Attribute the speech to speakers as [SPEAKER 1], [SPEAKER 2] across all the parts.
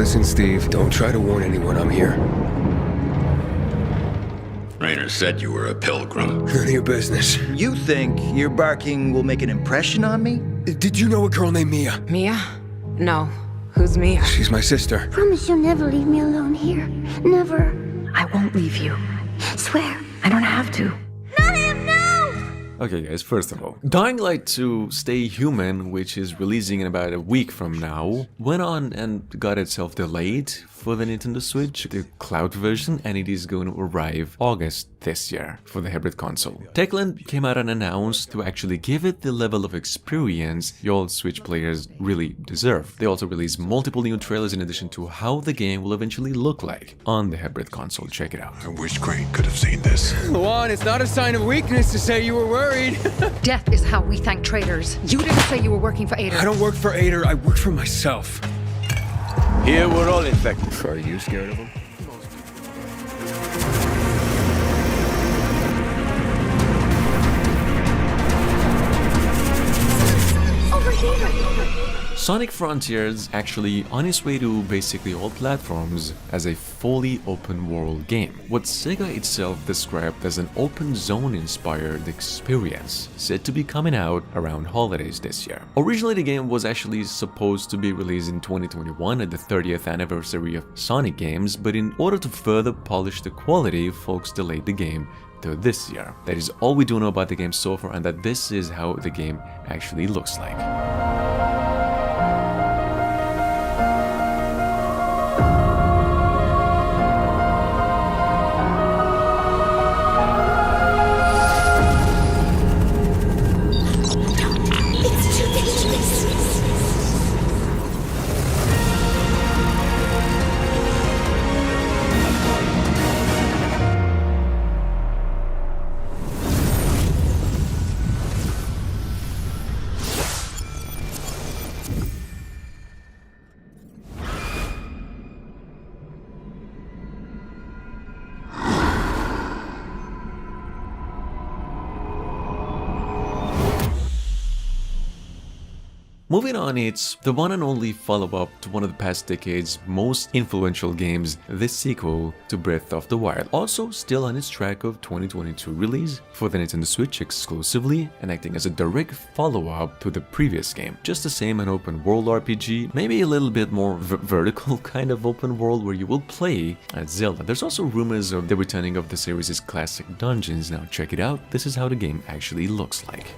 [SPEAKER 1] listen, Steve, don't try to warn anyone I'm here.
[SPEAKER 2] Rainer said you were a pilgrim.
[SPEAKER 1] None of your business.
[SPEAKER 3] You think your barking will make an impression on me?
[SPEAKER 1] Did you know a girl named Mia?
[SPEAKER 4] Mia? No. Who's Mia?
[SPEAKER 1] She's my sister.
[SPEAKER 5] Promise you'll never leave me alone here. Never.
[SPEAKER 4] I won't leave you.
[SPEAKER 5] Swear.
[SPEAKER 4] I don't have to.
[SPEAKER 5] Not him, no!
[SPEAKER 6] Okay guys, first of all, Dying Light 2 Stay Human, which is releasing in about a week from now, went on and got itself delayed for the Nintendo Switch, the cloud version, and it is going to arrive August this year for the hybrid console. Techland came out and announced to actually give it the level of experience the old Switch players really deserve. They also released multiple new trailers in addition to how the game will eventually look like on the hybrid console. Check it out.
[SPEAKER 2] I wish Crane could have seen this.
[SPEAKER 1] Luan, it's not a sign of weakness to say you were worried.
[SPEAKER 4] Death is how we thank traitors. You didn't say you were working for Ader.
[SPEAKER 1] I don't work for Ader, I work for myself.
[SPEAKER 3] Here we're all infected.
[SPEAKER 1] Are you scared of him?
[SPEAKER 5] Over here!
[SPEAKER 6] Sonic Frontiers actually on its way to basically all platforms as a fully open world game. What Sega itself described as an open zone inspired experience, said to be coming out around holidays this year. Originally the game was actually supposed to be released in 2021 at the 30th anniversary of Sonic games, but in order to further polish the quality, folks delayed the game to this year. That is all we do know about the game so far, and that this is how the game actually looks like. Moving on, it's the one and only follow-up to one of the past decade's most influential games, this sequel to Breath of the Wild. Also still on its track of 2022 release for the Nintendo Switch exclusively and acting as a direct follow-up to the previous game. Just the same, an open world RPG, maybe a little bit more vertical kind of open world where you will play as Zelda. There's also rumors of the returning of the series' classic dungeons. Now check it out, this is how the game actually looks like.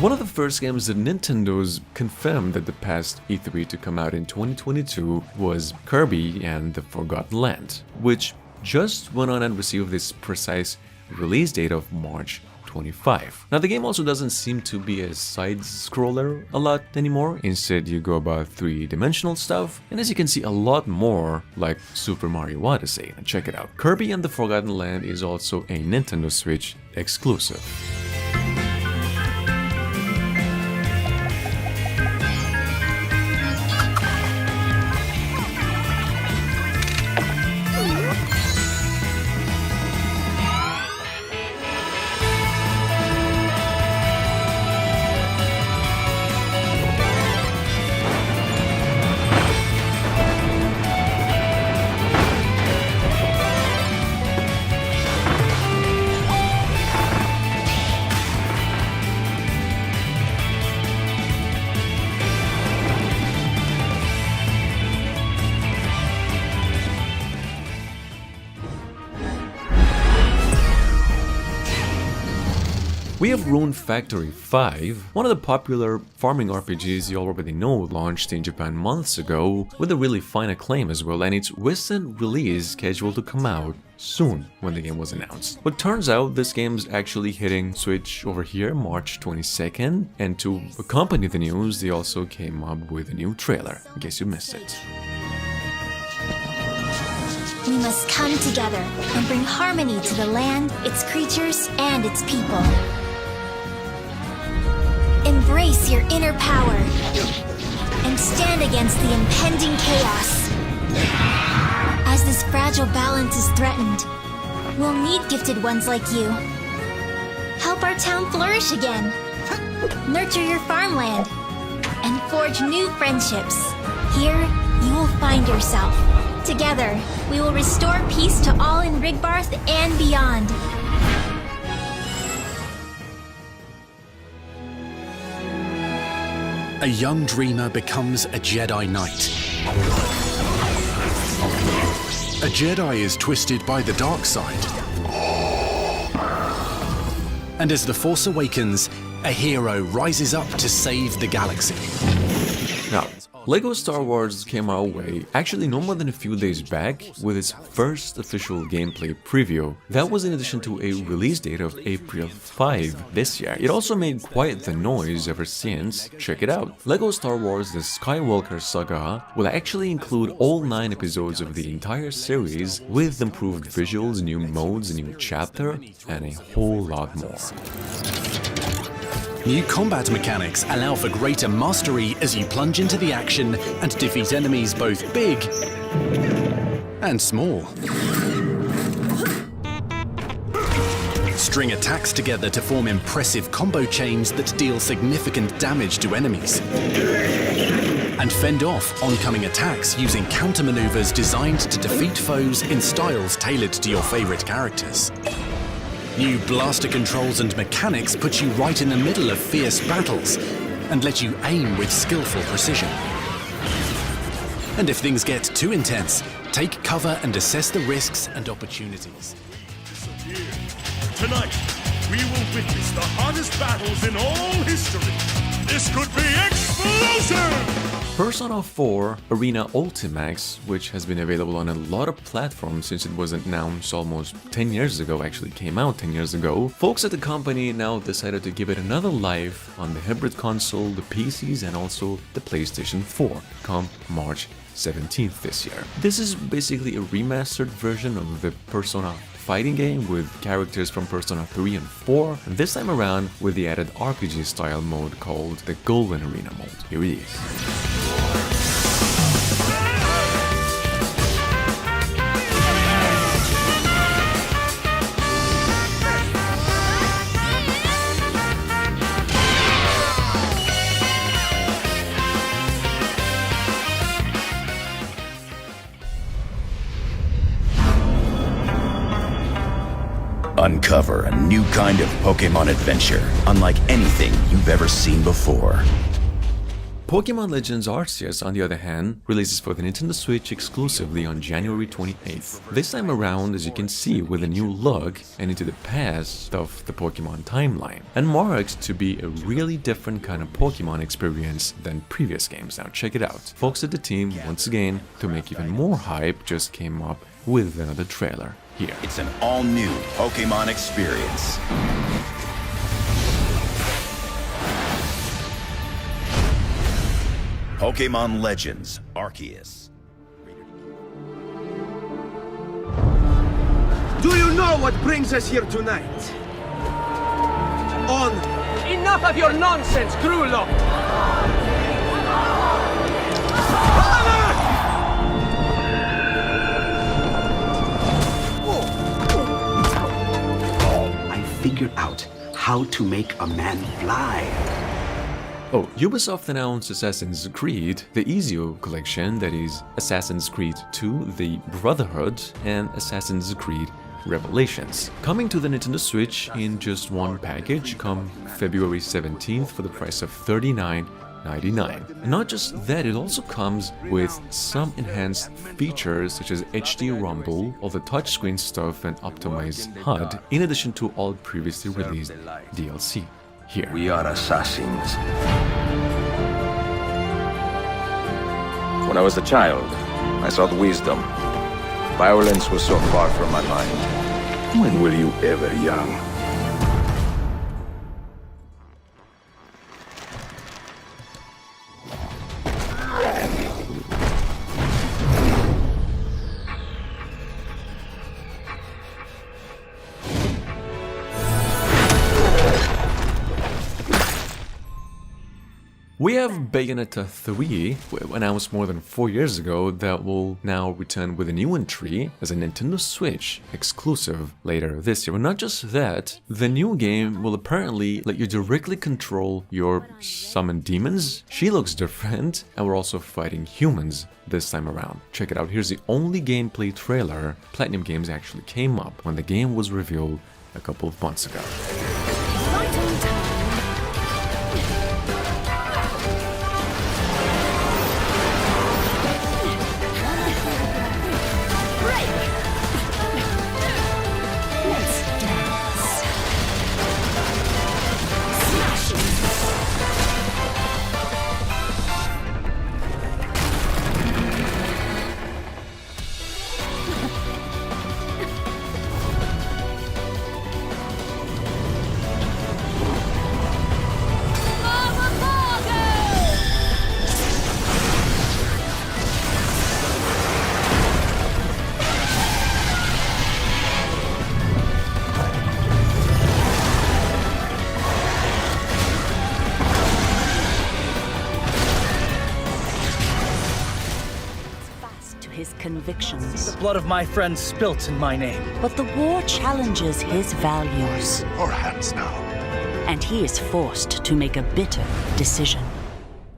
[SPEAKER 6] One of the first games that Nintendo's confirmed at the past E3 to come out in 2022 was Kirby and the Forgotten Land, which just went on and received this precise release date of March 25. Now the game also doesn't seem to be a side-scroller a lot anymore. Instead you go about three-dimensional stuff, and as you can see, a lot more like Super Mario Odyssey. And check it out, Kirby and the Forgotten Land is also a Nintendo Switch exclusive. We have Rune Factory 5, one of the popular farming RPGs you already know, launched in Japan months ago with a really fine acclaim as well, and its recent release scheduled to come out soon when the game was announced. But turns out this game's actually hitting Switch over here March 22nd, and to accompany the news they also came up with a new trailer, in case you missed it.
[SPEAKER 7] We must come together and bring harmony to the land, its creatures, and its people. Embrace your inner power and stand against the impending chaos. As this fragile balance is threatened, we'll need gifted ones like you. Help our town flourish again. Nurture your farmland and forge new friendships. Here, you will find yourself. Together, we will restore peace to all in Rigbarth and beyond.
[SPEAKER 8] A young dreamer becomes a Jedi Knight. A Jedi is twisted by the dark side. And as the Force awakens, a hero rises up to save the galaxy.
[SPEAKER 6] Now, LEGO Star Wars came our way actually no more than a few days back with its first official gameplay preview. That was in addition to a release date of April 5 this year. It also made quite the noise ever since. Check it out. LEGO Star Wars The Skywalker Saga will actually include all 9 episodes of the entire series with improved visuals, new modes, a new chapter, and a whole lot more.
[SPEAKER 8] New combat mechanics allow for greater mastery as you plunge into the action and defeat enemies both big and small. String attacks together to form impressive combo chains that deal significant damage to enemies. And fend off oncoming attacks using counter-maneuvers designed to defeat foes in styles tailored to your favorite characters. New blaster controls and mechanics put you right in the middle of fierce battles and let you aim with skillful precision. And if things get too intense, take cover and assess the risks and opportunities.
[SPEAKER 9] Tonight, we will witness the hottest battles in all history. This could be explosive!
[SPEAKER 6] Persona 4 Arena Ultimax, which has been available on a lot of platforms since it was announced almost 10 years ago, actually came out 10 years ago, folks at the company now decided to give it another life on the hybrid console, the PCs, and also the PlayStation 4 come March 17th this year. This is basically a remastered version of the Persona fighting game with characters from Persona 3 and 4, and this time around with the added RPG style mode called the Golden Arena mode. Here it is.
[SPEAKER 10] Uncover a new kind of Pokemon adventure, unlike anything you've ever seen before.
[SPEAKER 6] Pokemon Legends Arceus, on the other hand, releases for the Nintendo Switch exclusively on January 28th. This time around, as you can see, with a new look and into the past of the Pokemon timeline, and marks to be a really different kind of Pokemon experience than previous games. Now check it out. Folks at the team, once again, to make even more hype, just came up with another trailer. Here.
[SPEAKER 10] It's an all-new Pokemon experience. Pokemon Legends Arceus.
[SPEAKER 11] Do you know what brings us here tonight? On. Enough of your nonsense, Grullo!
[SPEAKER 12] Figured out how to make a man fly.
[SPEAKER 6] Oh, Ubisoft announced Assassin's Creed, the Ezio collection, that is Assassin's Creed 2, The Brotherhood, and Assassin's Creed Revelations, coming to the Nintendo Switch in just one package come February 17th for the price of $39.99. And not just that, it also comes with some enhanced features such as HD Rumble, all the touchscreen stuff, and optimized HUD, in addition to all previously released DLC. Here.
[SPEAKER 13] We are assassins. When I was a child, I sought wisdom. Violence was so far from my mind. When were you ever young?
[SPEAKER 6] We have Bayonetta 3, announced more than 4 years ago, that will now return with a new entry as a Nintendo Switch exclusive later this year. But not just that, the new game will apparently let you directly control your summoned demons. She looks different, and we're also fighting humans this time around. Check it out, here's the only gameplay trailer Platinum Games actually came up when the game was revealed a couple of months ago.
[SPEAKER 14] His convictions.
[SPEAKER 11] The blood of my friends spilt in my name.
[SPEAKER 14] But the war challenges his values.
[SPEAKER 9] Our hands now.
[SPEAKER 14] And he is forced to make a bitter decision.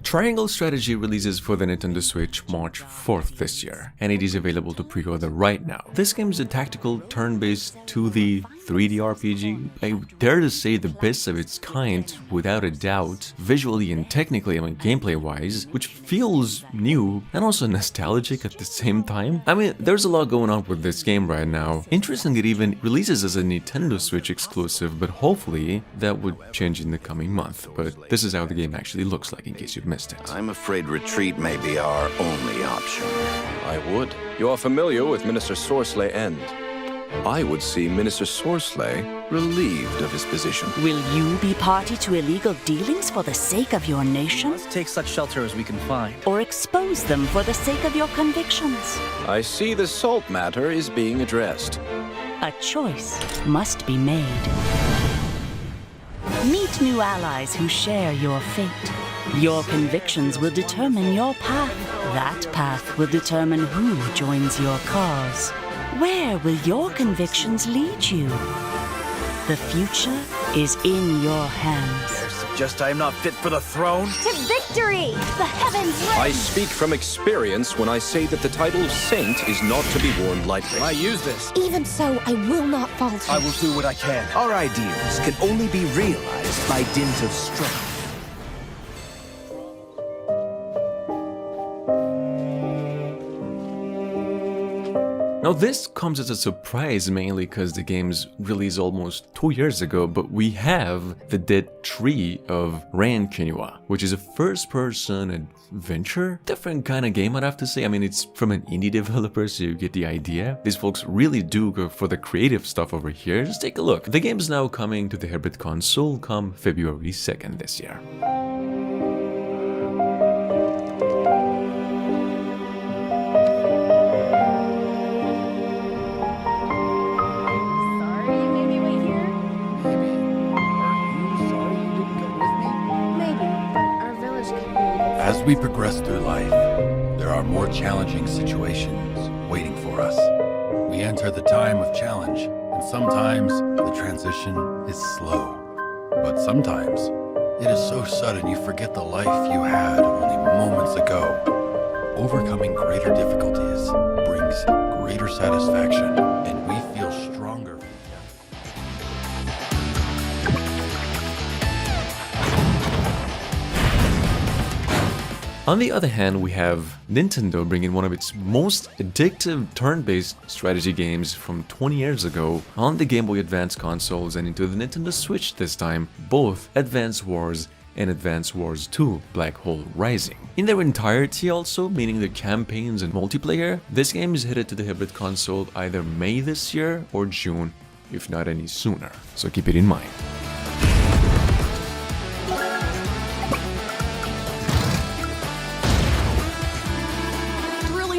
[SPEAKER 6] Triangle Strategy releases for the Nintendo Switch March 4th this year, and it is available to pre-order right now. This game is a tactical, turn-based 2D 3D RPG. I dare to say the best of its kind, without a doubt, visually and technically, gameplay-wise, which feels new and also nostalgic at the same time. There's a lot going on with this game right now. Interesting, it even releases as a Nintendo Switch exclusive, but hopefully that would change in the coming month. But this is how the game actually looks like, in case you've missed it.
[SPEAKER 10] I'm afraid retreat may be our only option.
[SPEAKER 13] I would. You are familiar with Minister Sorsley End. I would see Minister Sorsley relieved of his position.
[SPEAKER 14] Will you be party to illegal dealings for the sake of your nation?
[SPEAKER 11] Let's take such shelter as we can find.
[SPEAKER 14] Or expose them for the sake of your convictions?
[SPEAKER 13] I see the salt matter is being addressed.
[SPEAKER 14] A choice must be made. Meet new allies who share your fate. Your convictions will determine your path. That path will determine who joins your cause. Where will your convictions lead you? The future is in your hands.
[SPEAKER 11] Dare suggest I am not fit for the throne?
[SPEAKER 5] To victory! The heavens ring!
[SPEAKER 13] I speak from experience when I say that the title of Saint is not to be worn lightly.
[SPEAKER 11] I use this.
[SPEAKER 5] Even so, I will not falter.
[SPEAKER 11] I will do what I can.
[SPEAKER 3] Our ideals can only be realized by dint of strength.
[SPEAKER 6] Now this comes as a surprise mainly because the game's released almost 2 years ago, but we have the Dead Tree of Rankinua, which is a first-person adventure. Different kind of game, I'd have to say. It's from an indie developer, so you get the idea. These folks really do go for the creative stuff over here. Just take a look. The game's now coming to the hybrid console come February 2nd this year.
[SPEAKER 15] As we progress through life, there are more challenging situations waiting for us. We enter the time of challenge, and sometimes the transition is slow. But sometimes it is so sudden you forget the life you had only moments ago. Overcoming greater difficulties brings greater satisfaction, and we feel stronger.
[SPEAKER 6] On the other hand, we have Nintendo bringing one of its most addictive turn-based strategy games from 20 years ago on the Game Boy Advance consoles and into the Nintendo Switch this time, both Advance Wars and Advance Wars 2 Black Hole Rising. In their entirety also, meaning the campaigns and multiplayer, this game is headed to the hybrid console either May this year or June, if not any sooner, so keep it in mind.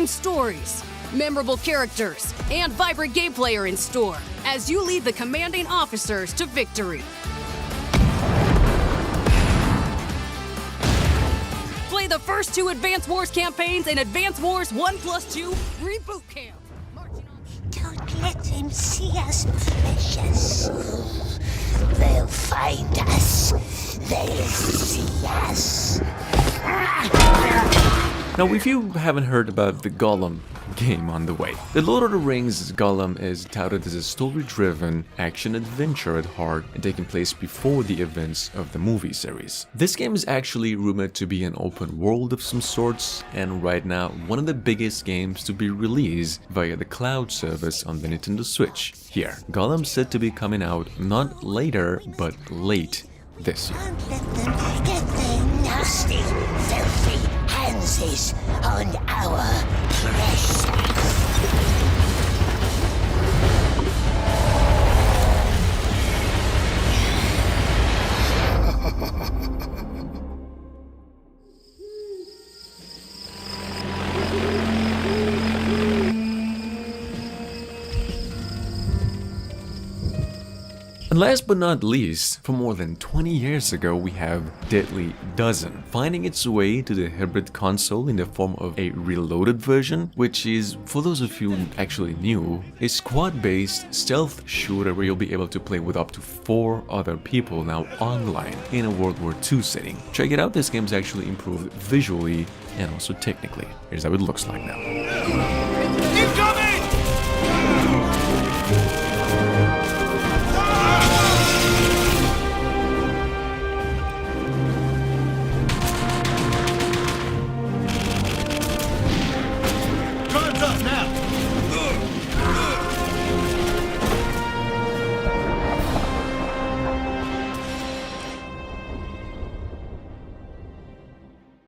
[SPEAKER 16] Stories, memorable characters, and vibrant gameplay are in store as you lead the commanding officers to victory. the first 2 Advance Wars campaigns in Advance Wars 1+2 Reboot Camp.
[SPEAKER 17] Don't let them see us, precious. They'll find us. They'll see us.
[SPEAKER 6] Now, if you haven't heard about the Gollum game on the way, the Lord of the Rings Gollum is touted as a story-driven action-adventure at heart and taking place before the events of the movie series. This game is actually rumored to be an open world of some sorts, and right now one of the biggest games to be released via the cloud service on the Nintendo Switch. Here, Gollum's said to be coming out not later, but late this year.
[SPEAKER 17] Don't let them get their nasty, filthy hands on our precious.
[SPEAKER 6] And last but not least, for more than 20 years ago, we have Deadly Dozen, finding its way to the hybrid console in the form of a reloaded version, which is, for those of you actually new, a squad-based stealth shooter where you'll be able to play with up to 4 other people now online in a World War II setting. Check it out, this game's actually improved visually and also technically. Here's how it looks like now.